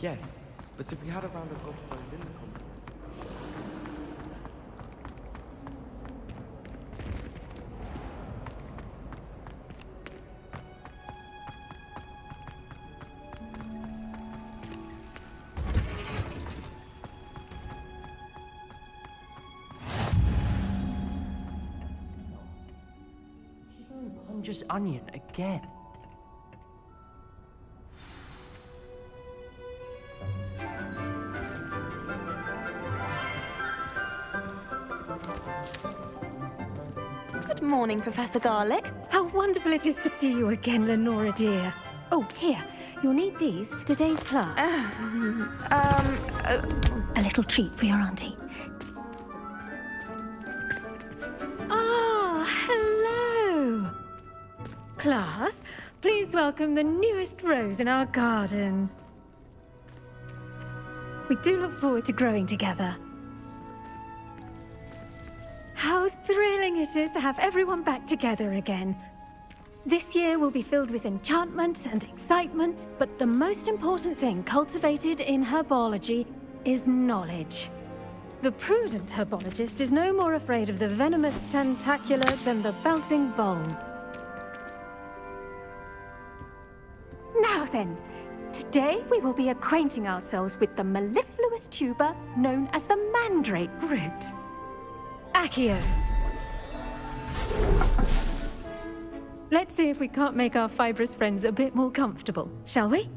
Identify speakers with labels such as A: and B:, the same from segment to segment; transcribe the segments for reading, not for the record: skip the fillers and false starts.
A: Yes, but if we had a round of golf playing in the company.
B: Just onion again.
C: Good morning, Professor Garlic.
D: How wonderful it is to see you again, Lenora dear. Oh, here, you'll need these for today's class. A little treat for your auntie. Ah, hello. Class, please welcome the newest rose in our garden. We do look forward to growing together. How thrilling it is to have everyone back together again. This year will be filled with enchantment and excitement, but the most important thing cultivated in herbology is knowledge. The prudent herbologist is no more afraid of the venomous tentacula than the bouncing bulb. Now then, today we will be acquainting ourselves with the mellifluous tuber known as the mandrake root. Accio. Let's see if we can't make our fibrous friends a bit more comfortable, shall we?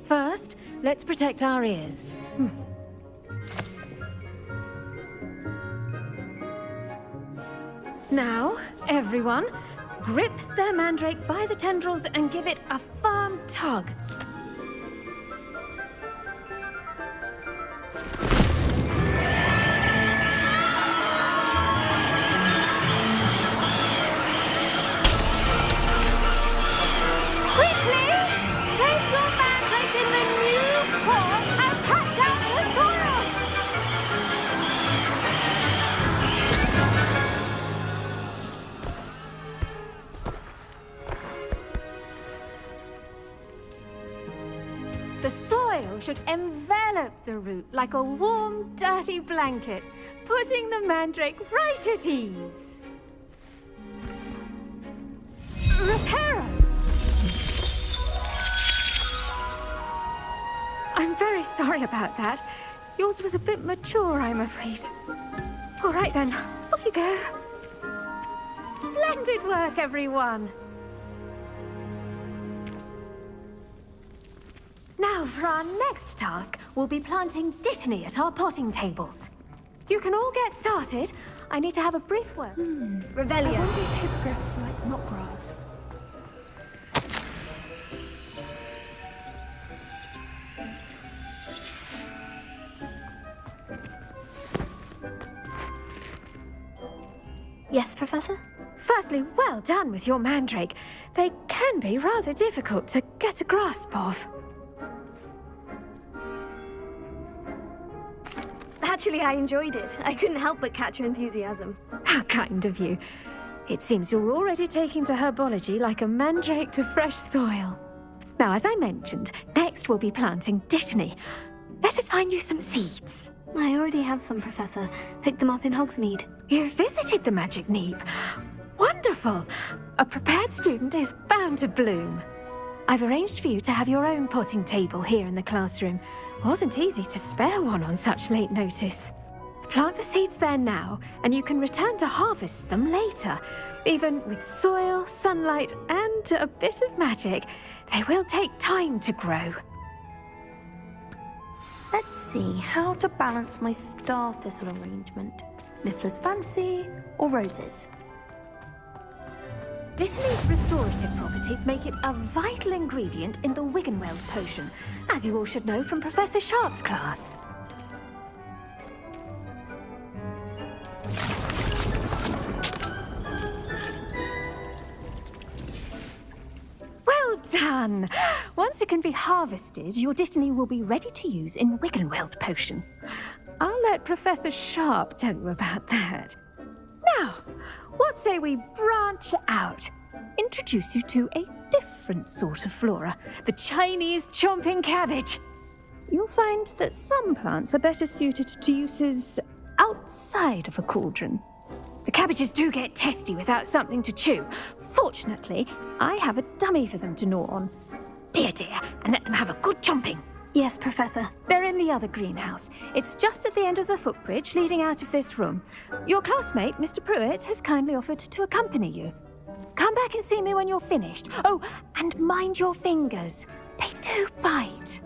D: First, let's protect our ears. Now, everyone, grip their mandrake by the tendrils and give it a firm tug. Quickly! Place your mandrake in the new pot and cut down the soil! The soil should envelop the root like a warm, dirty blanket, putting the mandrake right at ease. Reparo! I'm very sorry about that. Yours was a bit mature, I'm afraid. All right then, off you go. Splendid work, everyone! Now, for our next task, we'll be planting dittany at our potting tables. You can all get started. I need to have a brief word.
C: Revelio.
D: I wonder if hippogriffs like knotgrass.
C: Yes, Professor?
D: Firstly, well done with your mandrake. They can be rather difficult to get a grasp of.
C: Actually, I enjoyed it. I couldn't help but catch your enthusiasm.
D: How kind of you. It seems you're already taking to herbology like a mandrake to fresh soil. Now, as I mentioned, next we'll be planting dittany. Let us find you some seeds.
C: I already have some, Professor. Picked them up in Hogsmeade.
D: You visited the Magic Neep. Wonderful! A prepared student is bound to bloom. I've arranged for you to have your own potting table here in the classroom. Wasn't easy to spare one on such late notice. Plant the seeds there now, and you can return to harvest them later. Even with soil, sunlight, and a bit of magic, they will take time to grow.
E: Let's see how to balance my star thistle arrangement. Miffler's Fancy or roses?
D: Dittany's restorative properties make it a vital ingredient in the Wiggenweld potion, as you all should know from Professor Sharp's class. Well done! Once it can be harvested, your dittany will be ready to use in Wiggenweld potion. I'll let Professor Sharp tell you about that. Now, what say we branch out? Introduce you to a different sort of flora, the Chinese chomping cabbage. you'll find that some plants are better suited to uses outside of a cauldron. The cabbages do get testy without something to chew. Fortunately, I have a dummy for them to gnaw on. Be a dear and let them have a good chomping.
C: Yes, Professor.
D: They're in the other greenhouse. It's just at the end of the footbridge leading out of this room. Your classmate, Mr. Pruitt, has kindly offered to accompany you. Come back and see me when you're finished. Oh, and mind your fingers. They do bite.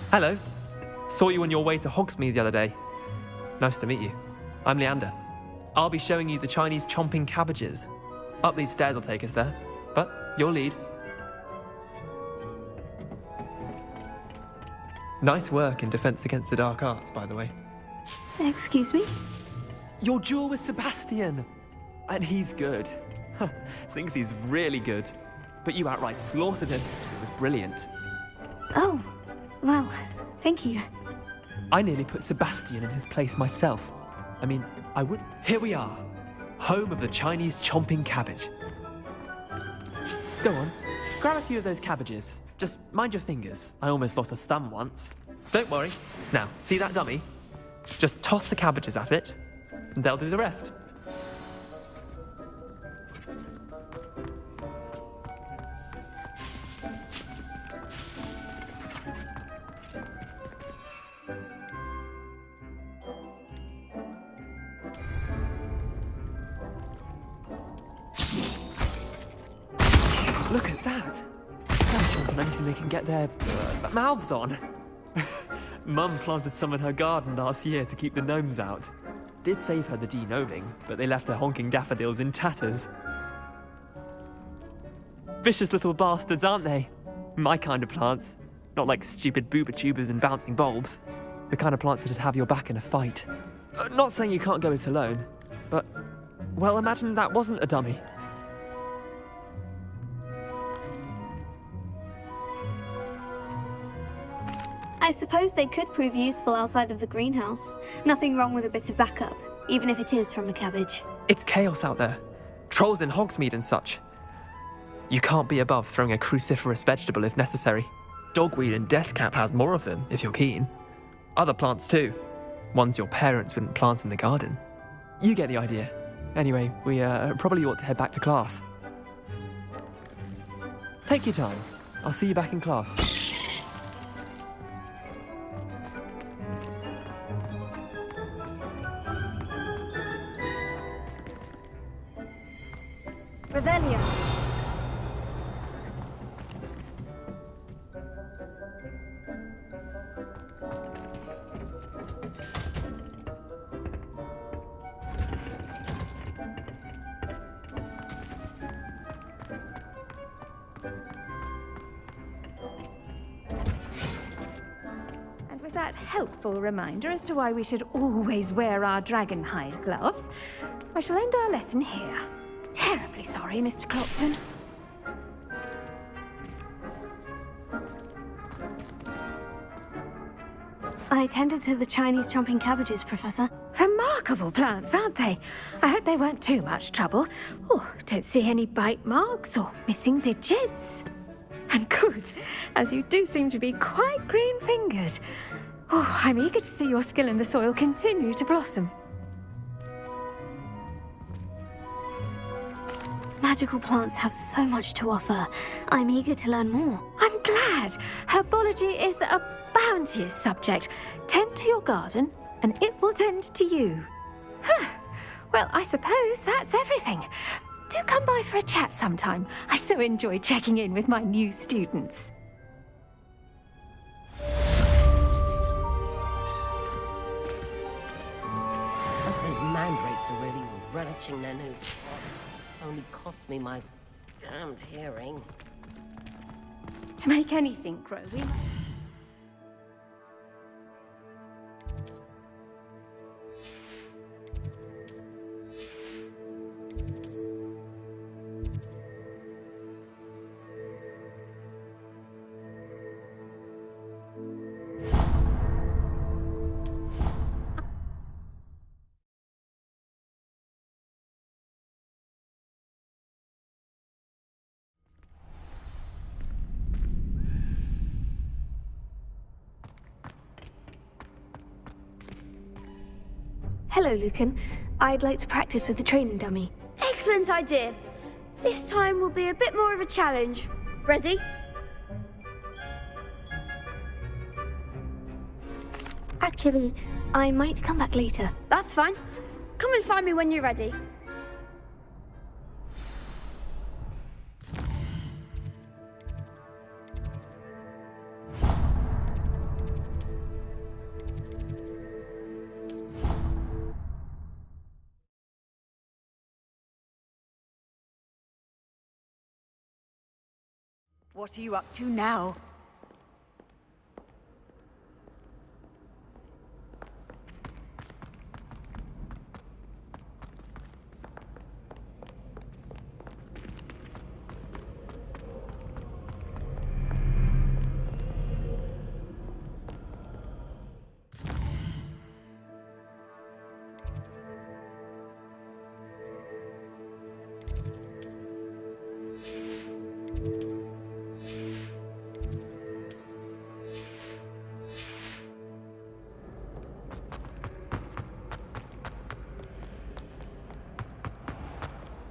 F: Hello. Saw you on your way to Hogsmeade the other day. Nice to meet you. I'm Leander. I'll be showing you the Chinese chomping cabbages. Up these stairs will take us there, but your lead. Nice work in Defense Against the Dark Arts, by the way.
C: Excuse me?
F: Your duel with Sebastian! And he's good. Thinks he's really good. But you outright slaughtered him. It was brilliant.
C: Oh, well, thank you.
F: I nearly put Sebastian in his place myself. I mean, I would. Here we are, home of the Chinese chomping cabbage. Go on, grab a few of those cabbages. Just mind your fingers. I almost lost a thumb once. Don't worry. Now, see that dummy? Just toss the cabbages at it, and they'll do the rest. Look at that! They're chomping anything they can get their mouths on. Mum planted some in her garden last year to keep the gnomes out. Did save her the de-gnoming, but they left her honking daffodils in tatters. Vicious little bastards, aren't they? My kind of plants. Not like stupid booba tubers and bouncing bulbs. The kind of plants that'd have your back in a fight. Not saying you can't go it alone, but, well, imagine that wasn't a dummy.
C: I suppose they could prove useful outside of the greenhouse. Nothing wrong with a bit of backup, even if it is from a cabbage.
F: It's chaos out there. Trolls in Hogsmeade and such. You can't be above throwing a cruciferous vegetable if necessary. Dogweed and deathcap has more of them, if you're keen. Other plants too. Ones your parents wouldn't plant in the garden. You get the idea. Anyway, we probably ought to head back to class. Take your time. I'll see you back in class.
C: Revelio.
D: And with that helpful reminder as to why we should always wear our dragon hide gloves, I shall end our lesson here. Terribly sorry, Mr. Clopton.
C: I attended to the Chinese chomping cabbages, Professor.
D: Remarkable plants, aren't they? I hope they weren't too much trouble. Oh, don't see any bite marks or missing digits. And good, as you do seem to be quite green-fingered. Oh, I'm eager to see your skill in the soil continue to blossom.
C: Magical plants have so much to offer. I'm eager to learn more.
D: I'm glad. Herbology is a bounteous subject. Tend to your garden, and it will tend to you. Well, I suppose that's everything. Do come by for a chat sometime. I so enjoy checking in with my new students.
G: Those mandrakes are really relishing their new... Only cost me my damned hearing.
D: To make anything grow, we must...
C: Hello, Lucan. I'd like to practice with the training dummy.
H: Excellent idea. This time will be a bit more of a challenge. Ready?
C: Actually, I might come back later.
H: That's fine. Come and find me when you're ready.
I: What are you up to now?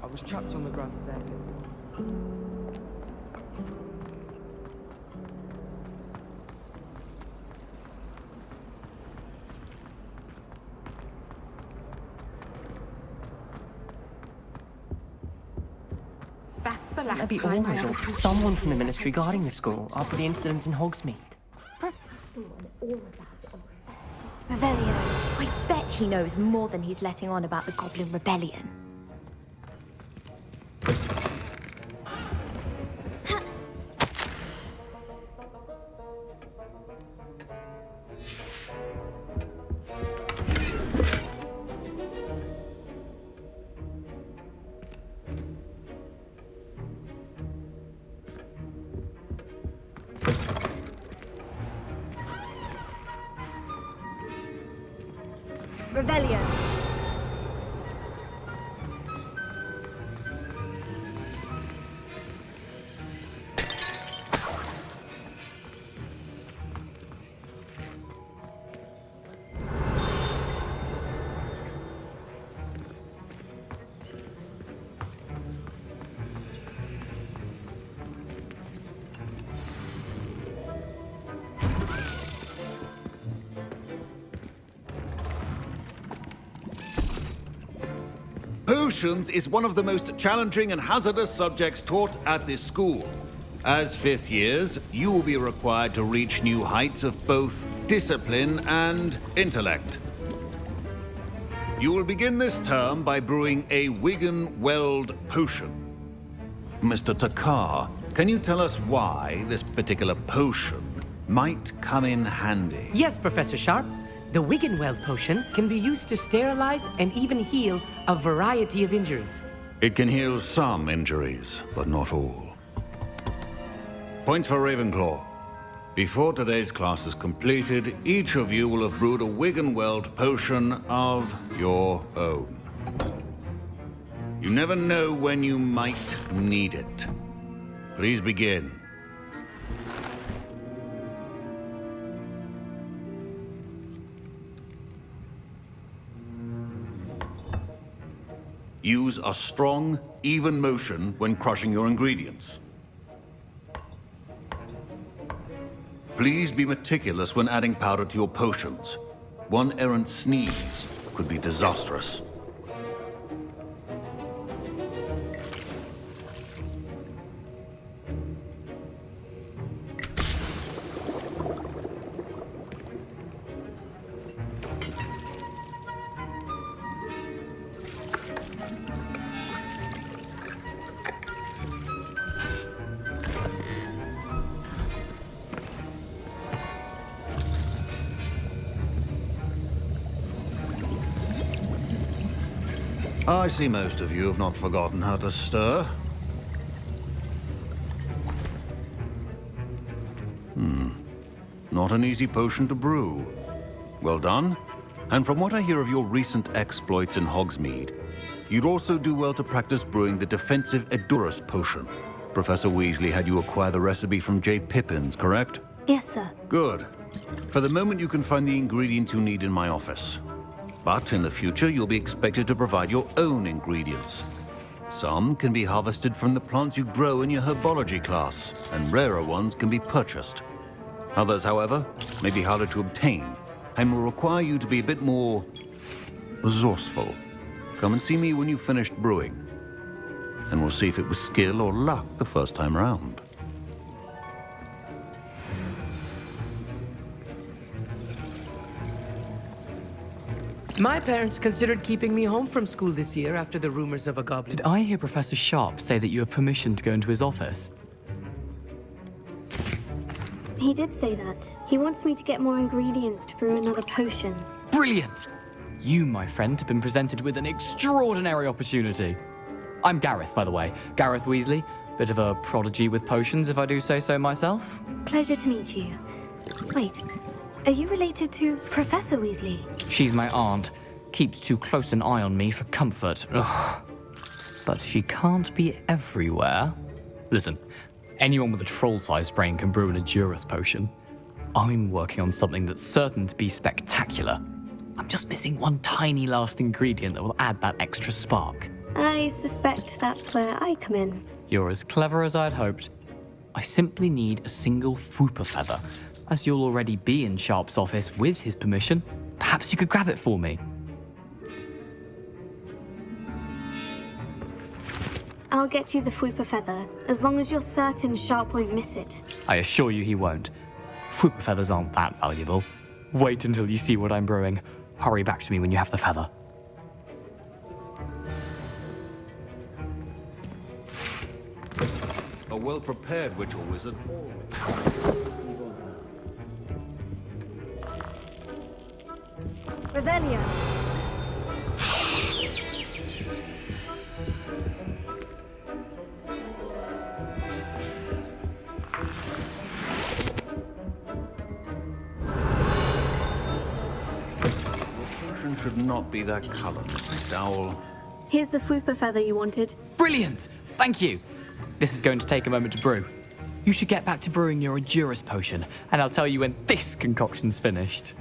A: I was trapped on the grand staircase.
G: That's the last
B: Maybe
G: time
B: always, or someone from the ministry guarding the school after the incident in Hogsmeade.
C: Revelio.
D: I bet he knows more than he's letting on about the Goblin Rebellion.
C: Revelio.
J: Potions is one of the most challenging and hazardous subjects taught at this school. As fifth years, you will be required to reach new heights of both discipline and intellect. You will begin this term by brewing a Wigan-Weld potion. Mr. Takar, can you tell us why this particular potion might come in handy?
K: Yes, Professor Sharp. The Wigan-Weld potion can be used to sterilize and even heal a variety of injuries.
J: It can heal some injuries, but not all. Points for Ravenclaw. Before today's class is completed, each of you will have brewed a Wigan-Weld potion of your own. You never know when you might need it. Please begin. Use a strong, even motion when crushing your ingredients. Please be meticulous when adding powder to your potions. One errant sneeze could be disastrous. I see most of you have not forgotten how to stir. Not an easy potion to brew. Well done. And from what I hear of your recent exploits in Hogsmeade, you'd also do well to practice brewing the defensive Edurus potion. Professor Weasley had you acquire the recipe from J. Pippins, correct?
C: Yes, sir.
J: Good. For the moment, you can find the ingredients you need in my office. but in the future you'll be expected to provide your own ingredients. Some can be harvested from the plants you grow in your herbology class, and rarer ones can be purchased. Others, however, may be harder to obtain, and will require you to be a bit more resourceful. Come and see me when you've finished brewing, and we'll see if it was skill or luck the first time round.
K: My parents considered keeping me home from school this year after the rumors of a goblin.
B: Did I hear Professor Sharp say that you have permission to go into his office?
C: He did say that. He wants me to get more ingredients to brew another potion.
B: Brilliant! You, my friend, have been presented with an extraordinary opportunity. I'm Gareth, by the way. Gareth Weasley. Bit of a prodigy with potions, if I do say so myself.
C: Pleasure to meet you. Wait, are you related to Professor Weasley?
B: She's my aunt. Keeps too close an eye on me for comfort. Ugh. But she can't be everywhere. Listen, anyone with a troll-sized brain can brew an Edurus potion. I'm working on something that's certain to be spectacular. I'm just missing one tiny last ingredient that will add that extra spark.
C: I suspect that's where I come in.
B: You're as clever as I'd hoped. I simply need a single Fwooper feather. As you'll already be in Sharp's office with his permission, perhaps you could grab it for me.
C: I'll get you the Fwooper feather, as long as you're certain Sharp won't miss it.
B: I assure you he won't. Fwooper feathers aren't that valuable. Wait until you see what I'm brewing. Hurry back to me when you have the feather.
J: A well-prepared witch or wizard.
C: Revelio.
J: Should not be that color, Mr. Dowell.
C: Here's the Fwooper feather you wanted.
B: Brilliant! Thank you! This is going to take a moment to brew. You should get back to brewing your Edurus potion, and I'll tell you when this concoction's finished.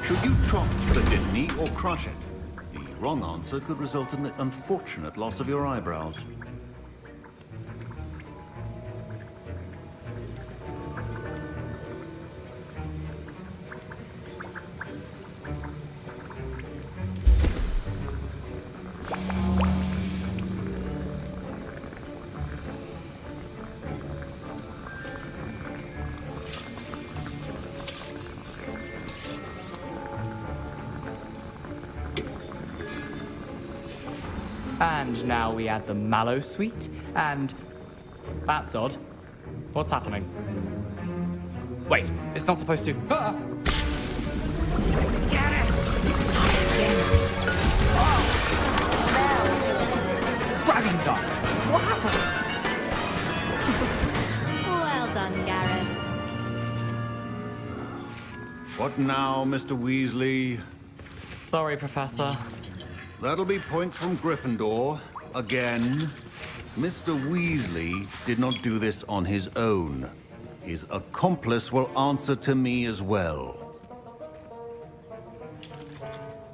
J: Should you chop the kidney or crush it? The wrong answer could result in the unfortunate loss of your eyebrows.
B: And now we add the mallow sweet, and... That's odd. What's happening? Wait, it's not supposed to... Ah! Get it! Dragon Duck! What happened?
H: Well done, Gareth.
J: What now, Mr. Weasley?
B: Sorry, Professor.
J: That'll be points from Gryffindor. Again. Mr. Weasley did not do this on his own. His accomplice will answer to me as well.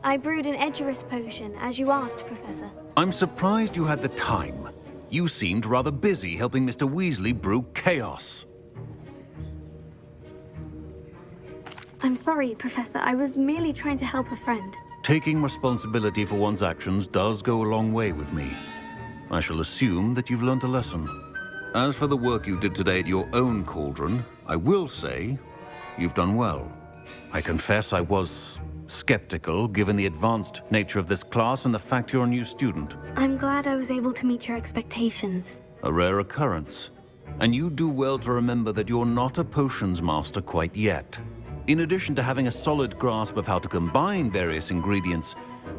C: I brewed an Edurus potion, as you asked, Professor.
J: I'm surprised you had the time. You seemed rather busy helping Mr. Weasley brew chaos.
C: I'm sorry, Professor. I was merely trying to help a friend.
J: Taking responsibility for one's actions does go a long way with me. I shall assume that you've learnt a lesson. As for the work you did today at your own cauldron, I will say you've done well. I confess I was skeptical, given the advanced nature of this class and the fact you're a new student.
C: I'm glad I was able to meet your expectations.
J: A rare occurrence. And you do well to remember that you're not a potions master quite yet. In addition to having a solid grasp of how to combine various ingredients,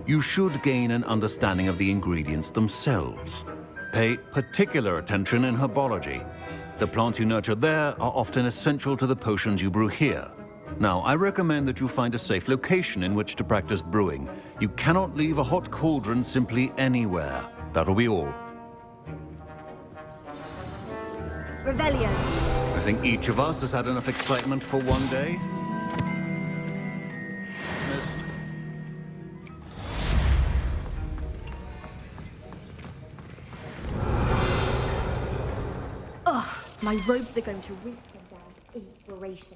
J: you should gain an understanding of the ingredients themselves. Pay particular attention in herbology. The plants you nurture there are often essential to the potions you brew here. Now, I recommend that you find a safe location in which to practice brewing. You cannot leave a hot cauldron simply anywhere. That'll be all.
C: Revelio.
J: think each of us has had enough excitement for one day. Missed.
L: Ugh, my robes are going to reek from damn inspiration.